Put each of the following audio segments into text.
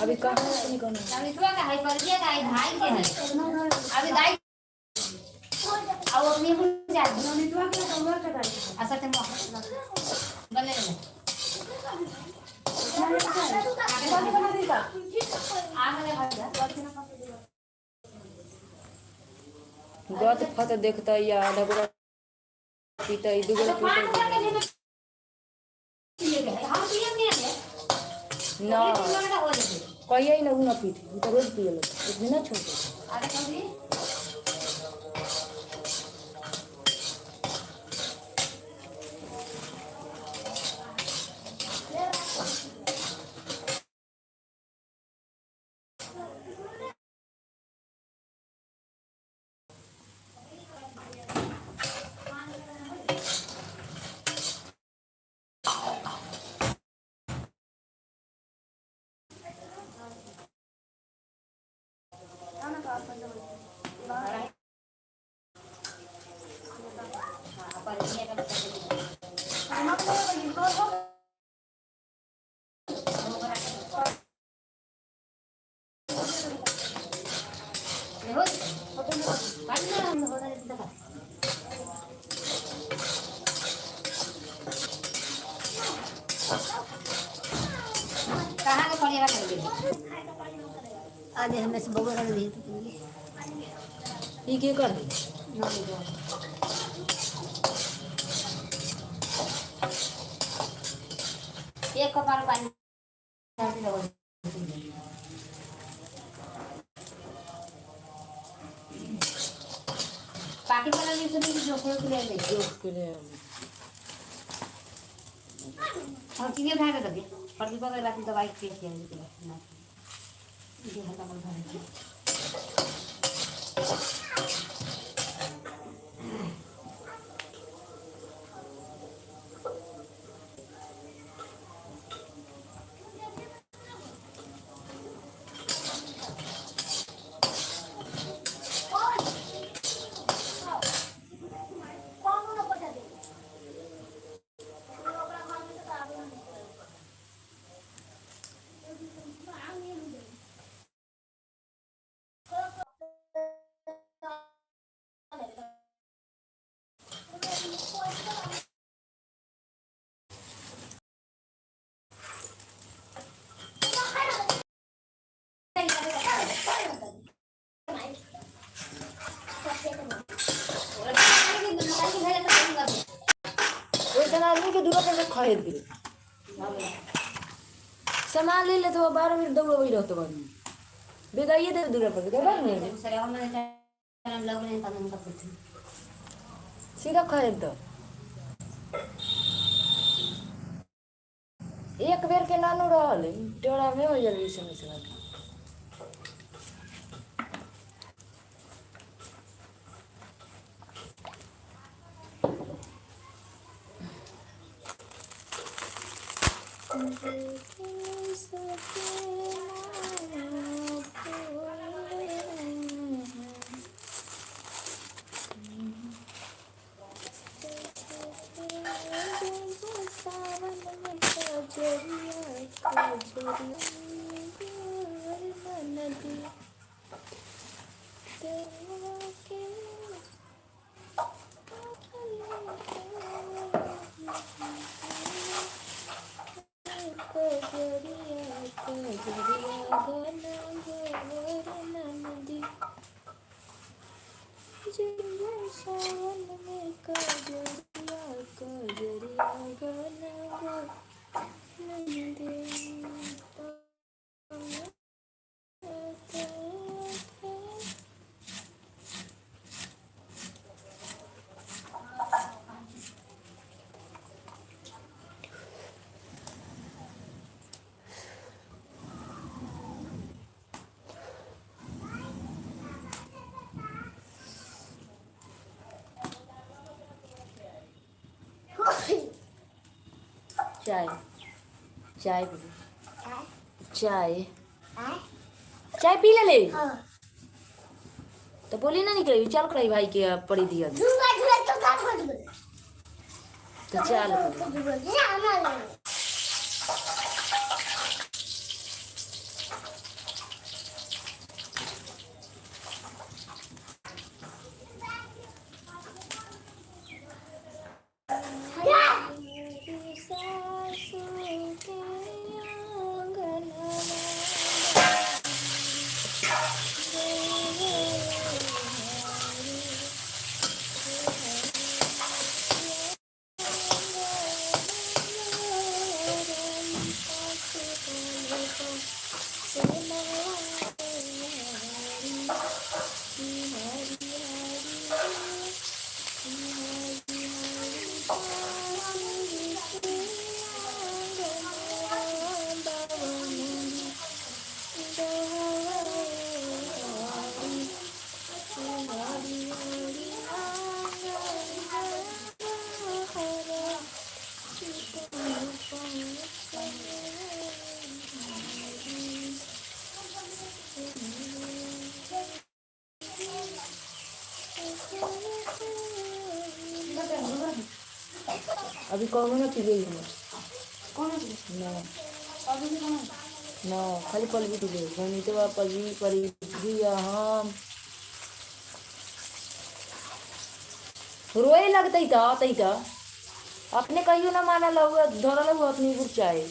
अभी कहाँ नहीं करना अभी तो का है पर दिया का भाई के है अभी दाई आओ अपनी हो जा नहीं तो क्या कवर का दाई ऐसा ते बने बना देगा आगे भाग जा गत फत देखता या डबरा पीता दुगो पीता ना कहिए ना उना पीती तो रोज पिए लो एक दिन ना छोड़ अरे कभी कहाँ के पड़ेगा कर आधे हमें से बगल रख दिए ये के कर एक कपाल पानी पार्टी वाला नहीं सुनी जो कोई के लिए जोक के लिए और कितने उठा के दे प्रदीप का रात दवाई पे किया है ना ये हल्का बोल रहा है आदमी के दूर पर खरीद दे सामान ले ले तो 12 मिनट दौड़ वही रहते बाद में बेदाइए दे दूर पर के बाद में सरे हम ने लग नहीं तन का कुछ सीधा खरीद दो एक बेर के नानू रहल टेढ़ा में हो जल्दी से चाय चाय चाय चाय पी ले तो बोली ना निकले चल कर भाई के पड़ी दिया तो चाल अभी कौन ना पीले कौन है ना अभी भी कौन ना खाली पल भी पीले गणित वा पजी परी हम रोए लगते था अपने कहियो ना माना लहुआ धरा लहुआ अपनी बुचाए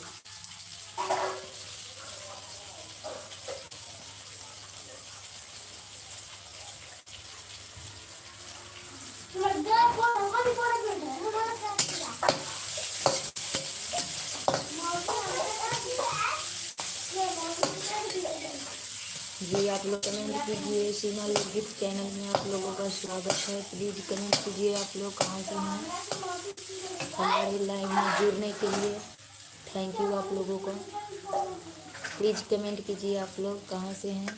जी आप लोग कमेंट कीजिए। सीमा लोकगीत चैनल में आप लोगों का स्वागत है। प्लीज़ कमेंट कीजिए आप लोग कहाँ से हैं। हमारे लाइव में जुड़ने के लिए थैंक यू आप लोगों का। प्लीज़ कमेंट कीजिए आप लोग कहाँ से हैं।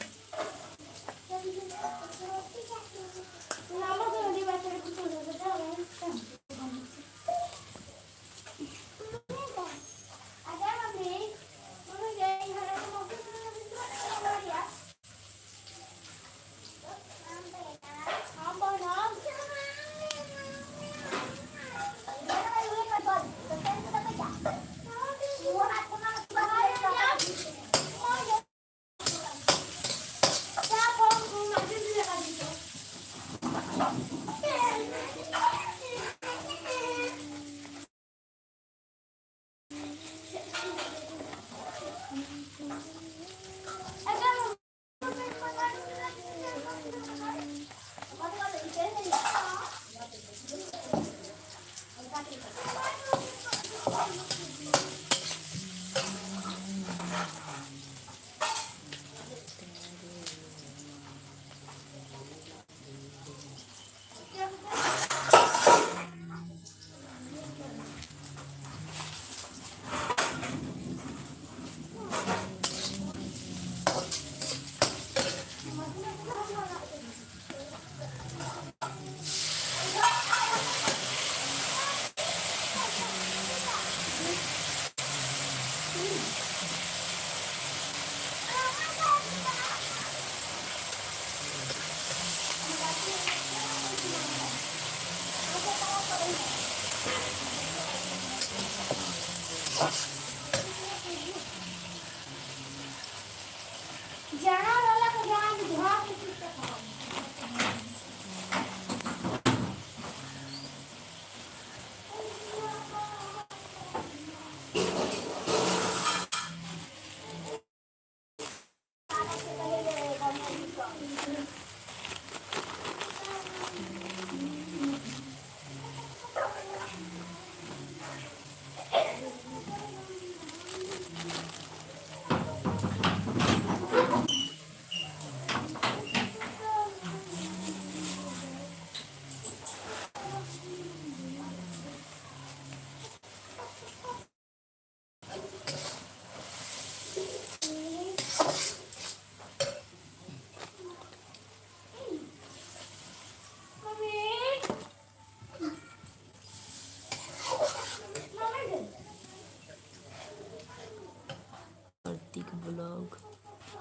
ब्लॉग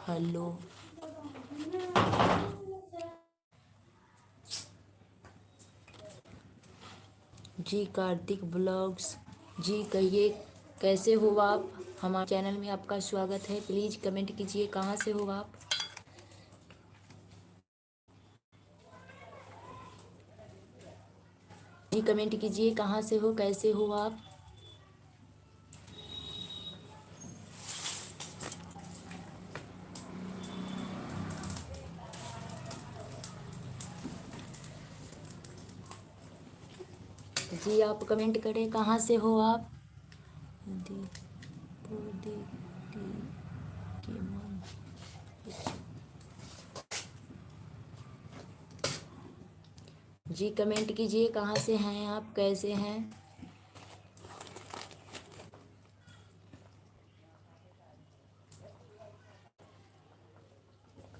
हेलो जी कार्तिक ब्लॉग्स। जी कहिए कैसे हो आप। हमारे चैनल में आपका स्वागत है। प्लीज़ कमेंट कीजिए कहाँ से हो आप। जी कमेंट कीजिए कहाँ से हो, कैसे हो आप। जी आप कमेंट करें कहाँ से हो आप। के मन। जी कमेंट कीजिए कहाँ से हैं आप, कैसे हैं।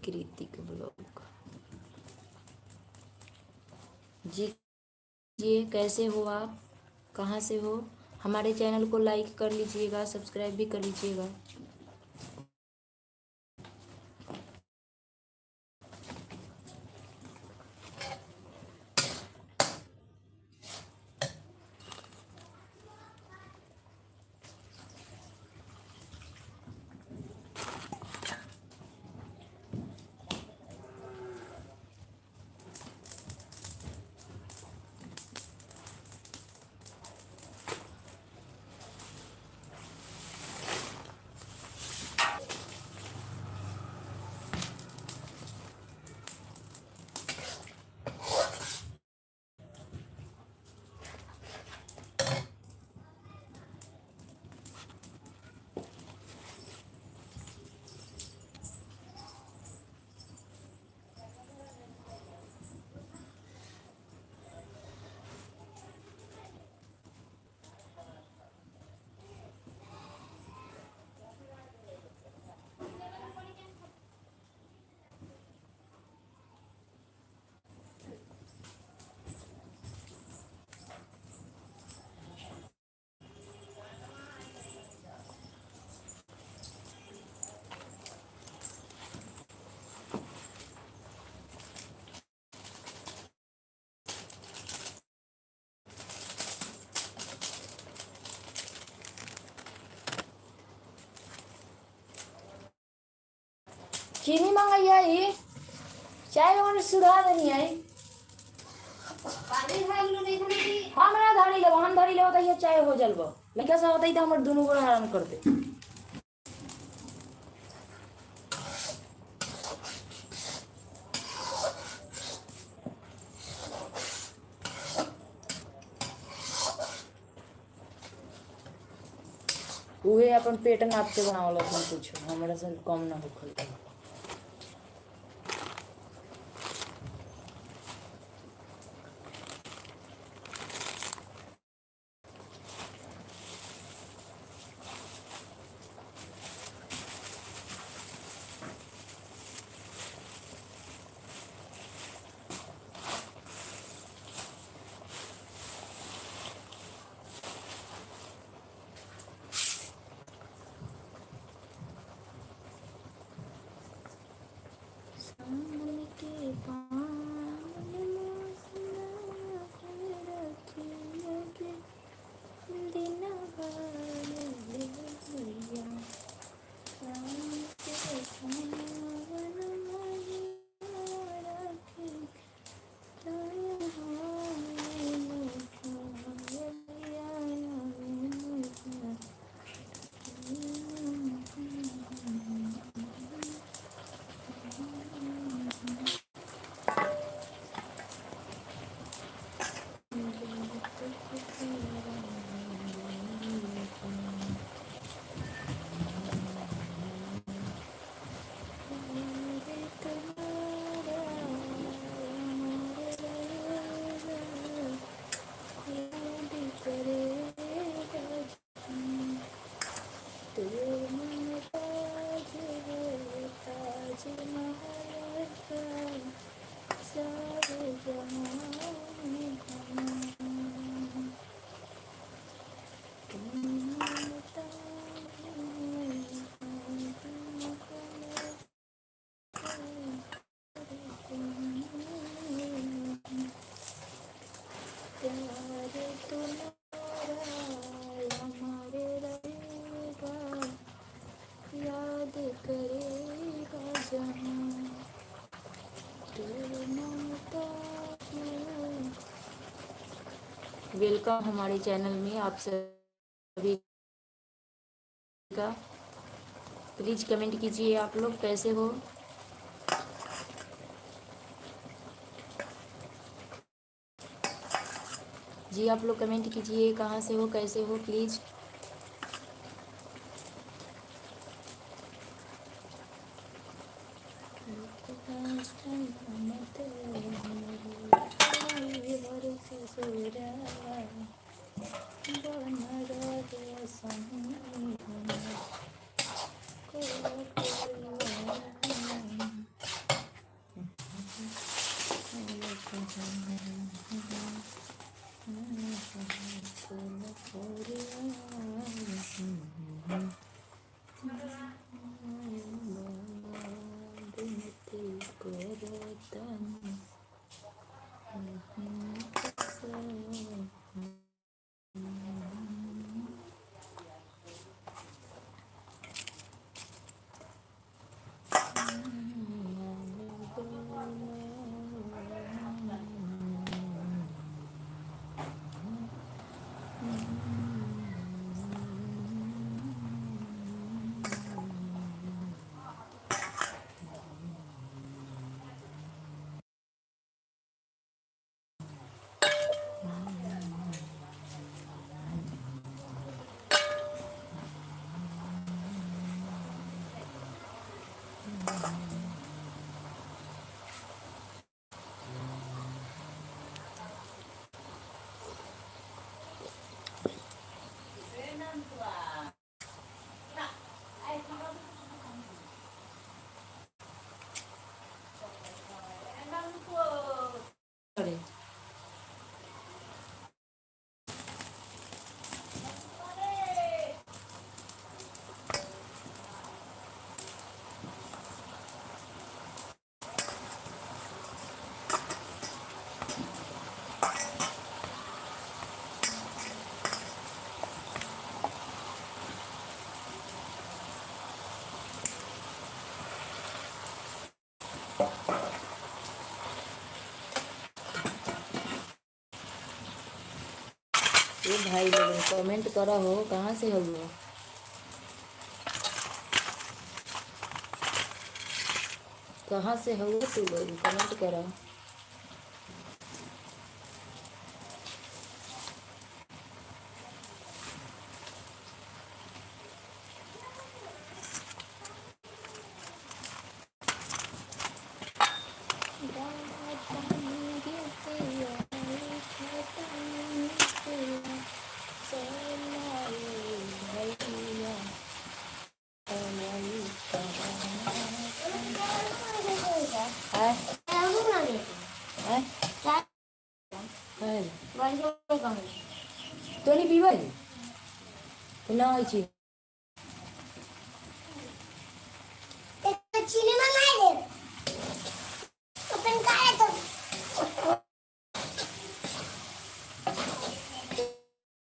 कृतिक ब्लॉग। जी ये कैसे हो आप, कहाँ से हो। हमारे चैनल को लाइक कर लीजिएगा, सब्सक्राइब भी कर लीजिएगा। चीनी मंगाई आई, चाय वाला सुधार नहीं आई। हमरा धरी लेबो, हम धरी लेबो त ये चाय हो जलबो। लड़का सब होतै त हमर दुनू गोड़ हराम कर दे। उहे अपन पेट नाप के बनावल अपन कुछ हमरा से कम ना होखल। वेलकम हमारे चैनल में आप सभी का। प्लीज़ कमेंट कीजिए आप लोग कैसे हो। जी आप लोग कमेंट कीजिए कहाँ से हो कैसे हो प्लीज़। अरे ये भाई लोग कमेंट करा हो कहाँ से हो वो। कहाँ से हो तू लोग कमेंट करा। तो नहीं पीवा तो ना है चीज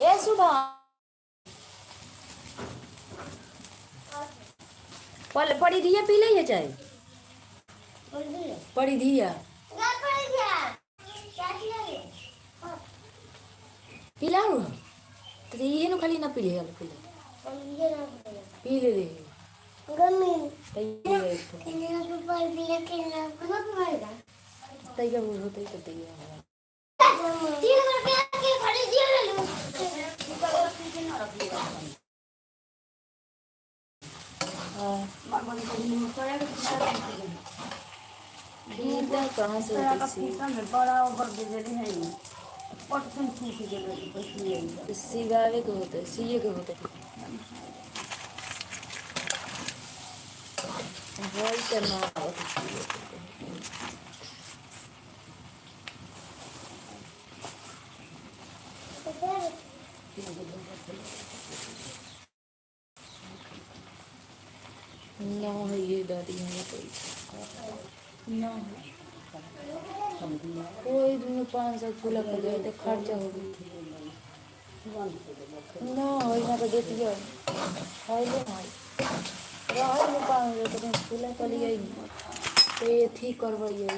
ये सुबह पड़ी दिया पी ले चाय पड़ी दिया पिलाऊ तो ये नो खाली ना पी ले पी ले तैयार हो होते ही तैयार कहाँ से सिवावे के होते सीए के होते वही करना ना है ये दादी है कोई ना कोई दिन 500 फूला कर गए तो खर्चा हो गई ना हो ना तो देती है हाय ले हाय रात में 500 तो फूला कर लिया तो ये ठीक करवाइए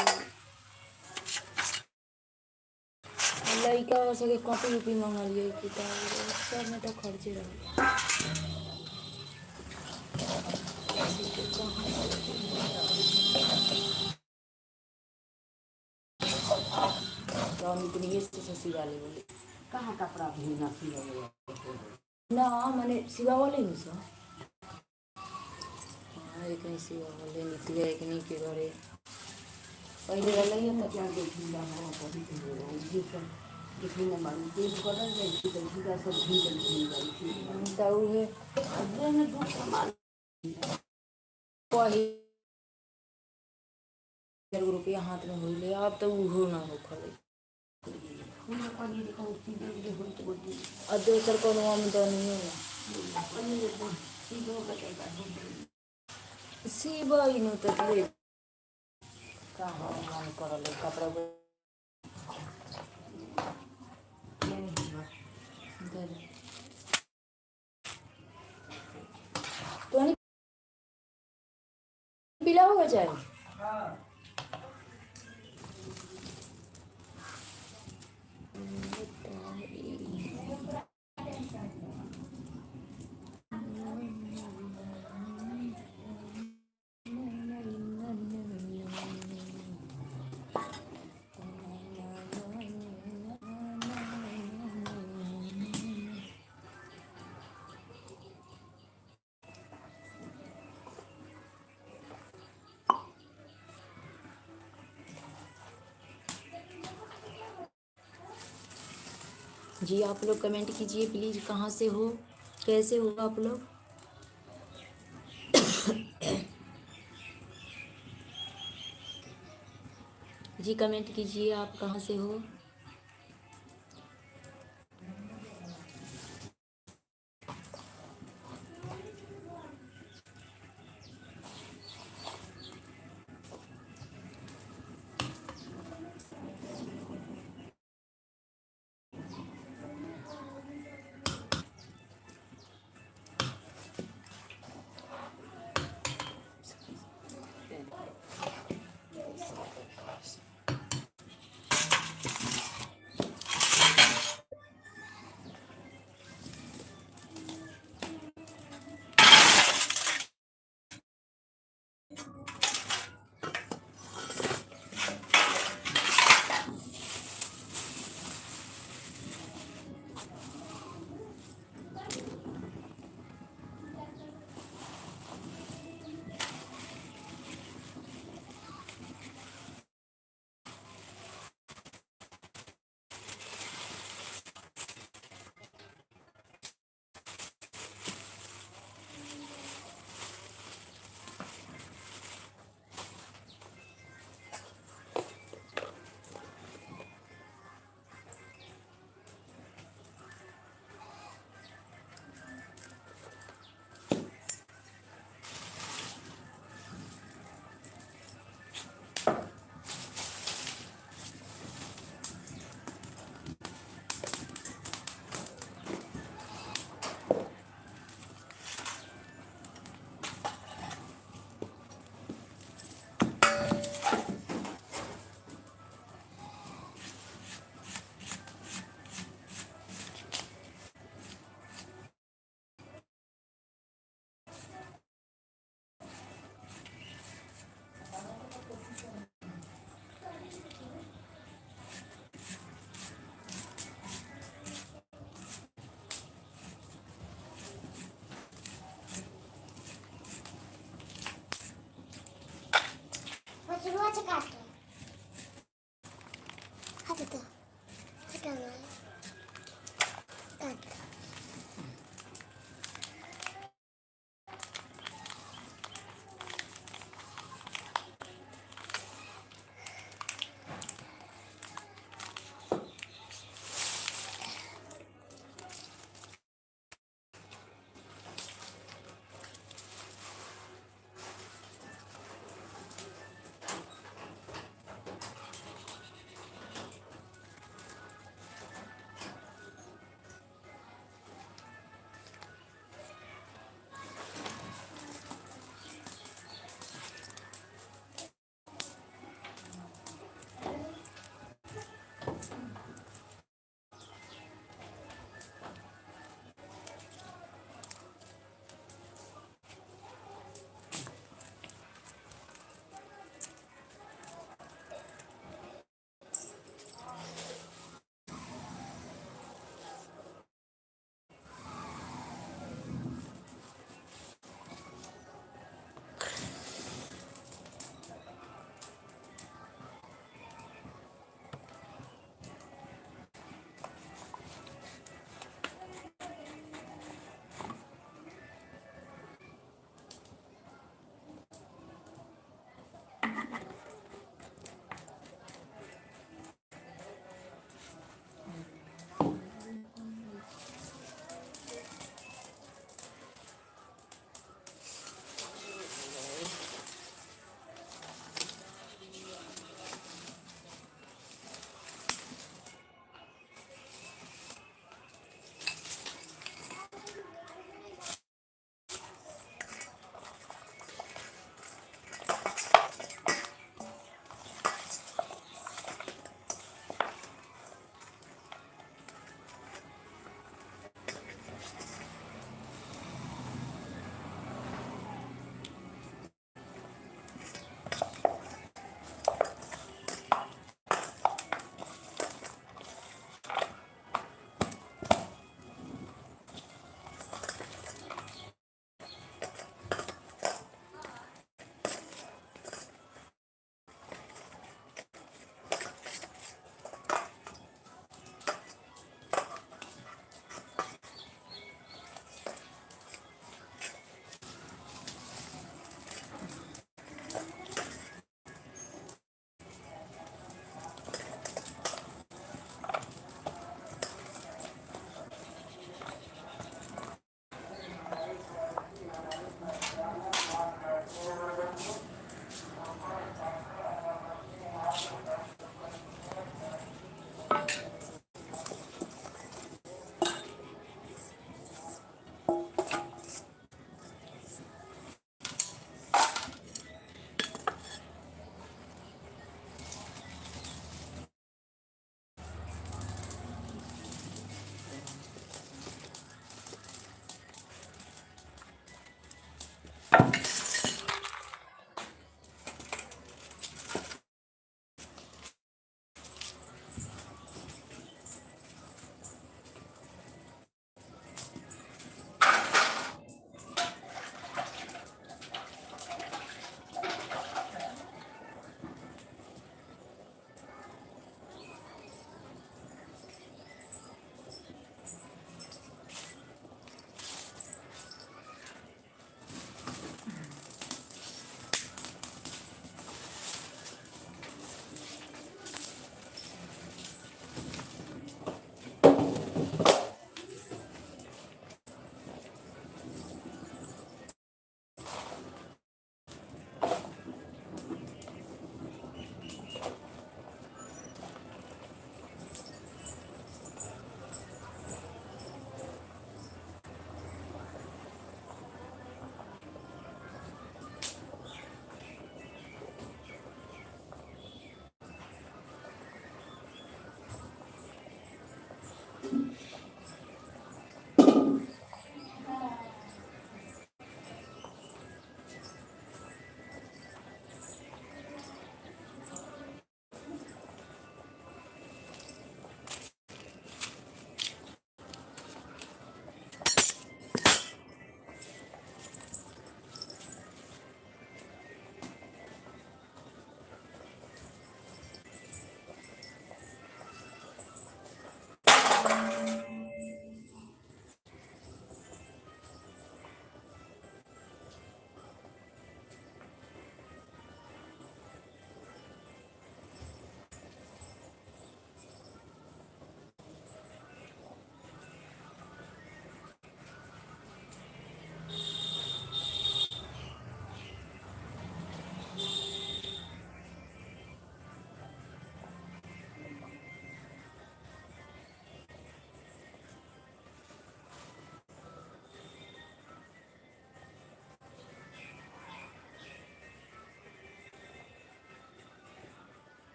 लड़का और सके कॉपी उपी मंगा लिए किताब सब में तो खर्चे रहे। तो हम इतनी से सिवा ले बोले कहाँ कपड़ा भी ना सिया ना मैंने सिवा वाले नहीं सो हाँ एक नहीं सिवा वाले निकले एक नहीं के घरे पहले वाला ही था क्या देखी ना हो कभी ये सब कितनी ना मालूम तेज कलर है कि पूरा सब भी तो है अगले में दो सामान वही रुपया हाथ में हो ले अब तो वो ना हो खले पूरा पनीर का सीधे ये हो तो बोली और दोसर को आमदनी हो पनीर को सीधे का सिवा ही नहीं तो ले कहाँ मन कर ले कपड़ा तो पीला हो जाए जी आप लोग कमेंट कीजिए प्लीज़ कहाँ से हो कैसे हो आप लोग। जी कमेंट कीजिए आप कहाँ से हो।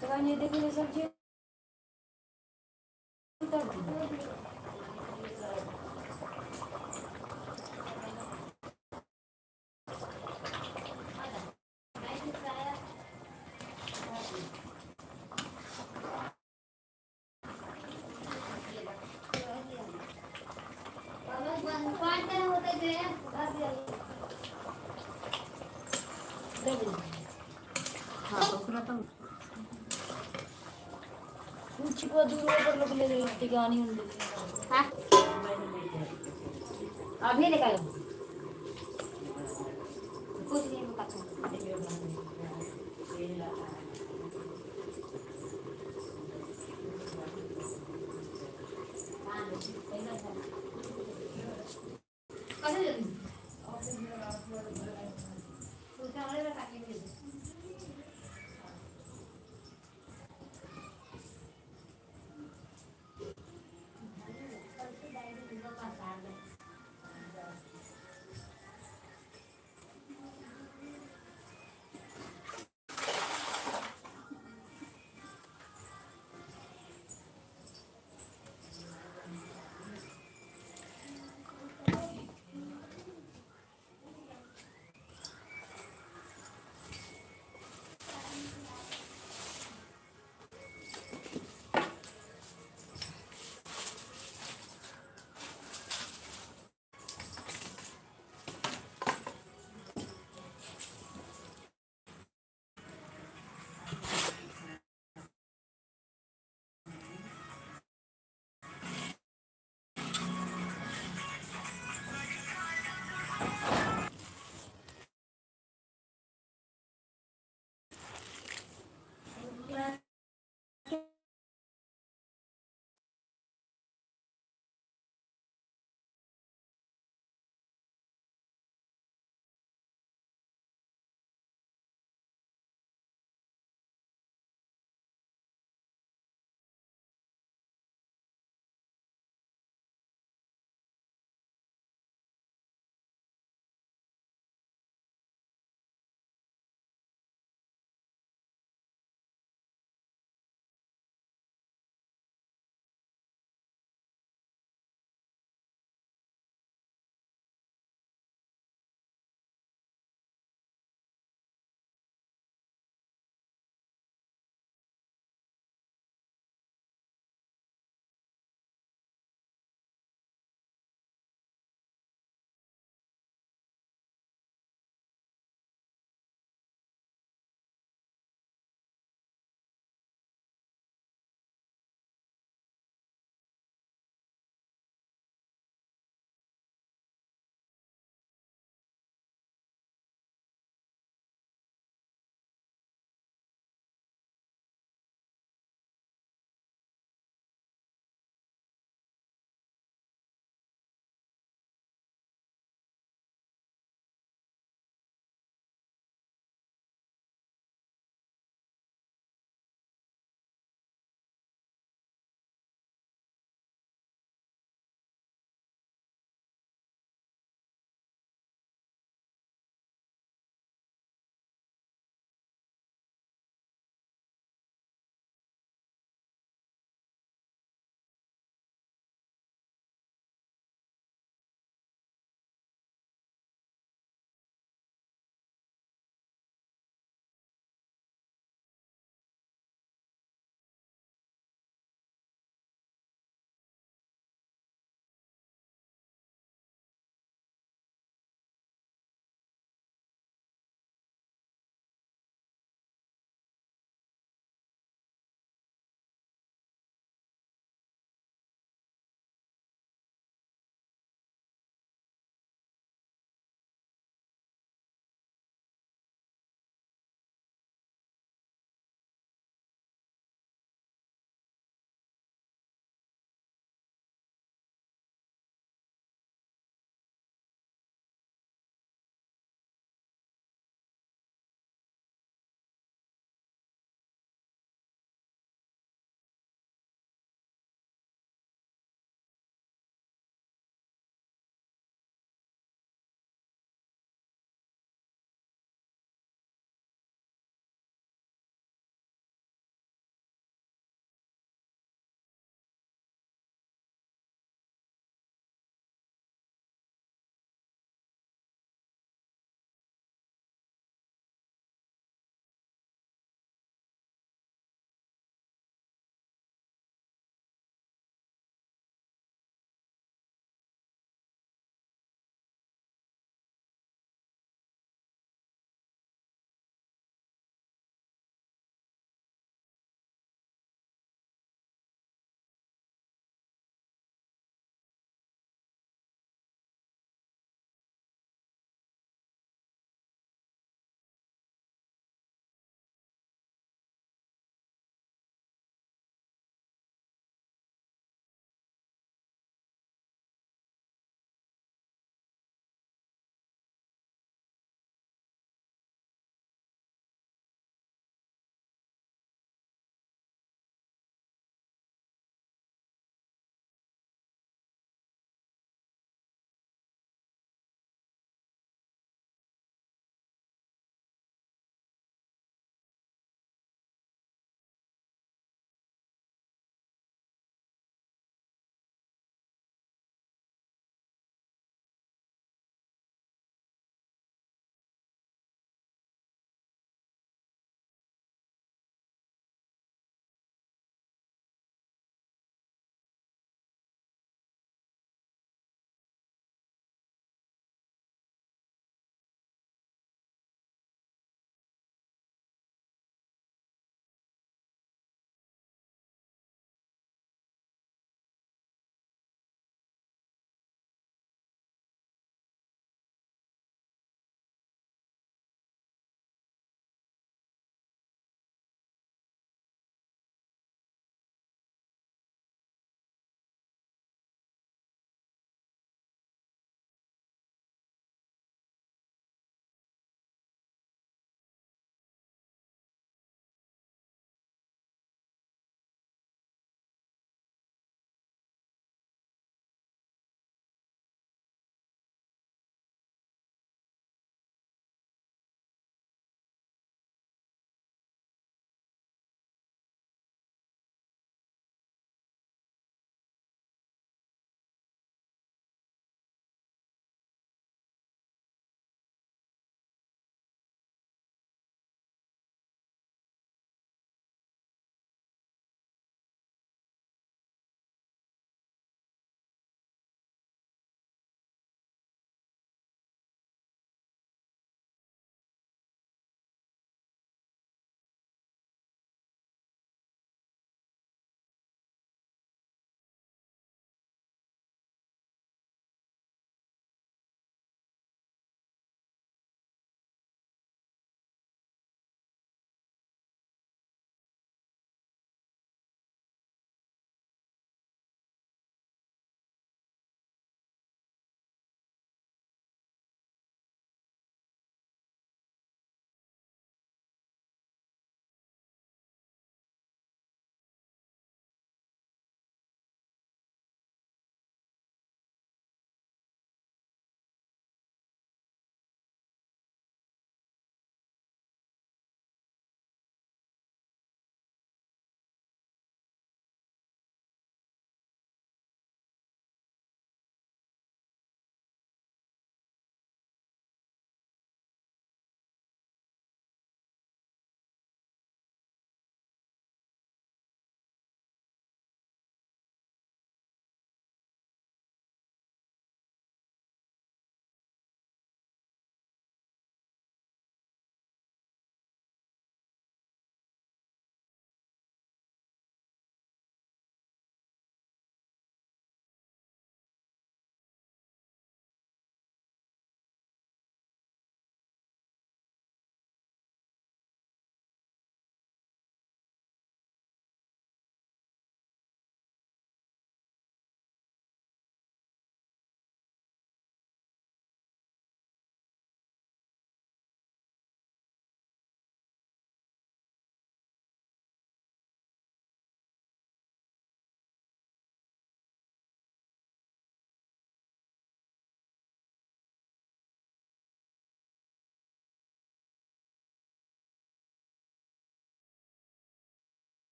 तो ये देखिए सब्जी उतर दी। हाँ दूसरा तो ऊंची को दूर पर लोग ले लेते गानी उन हाँ अभी निकालो कुछ नहीं पता कैसे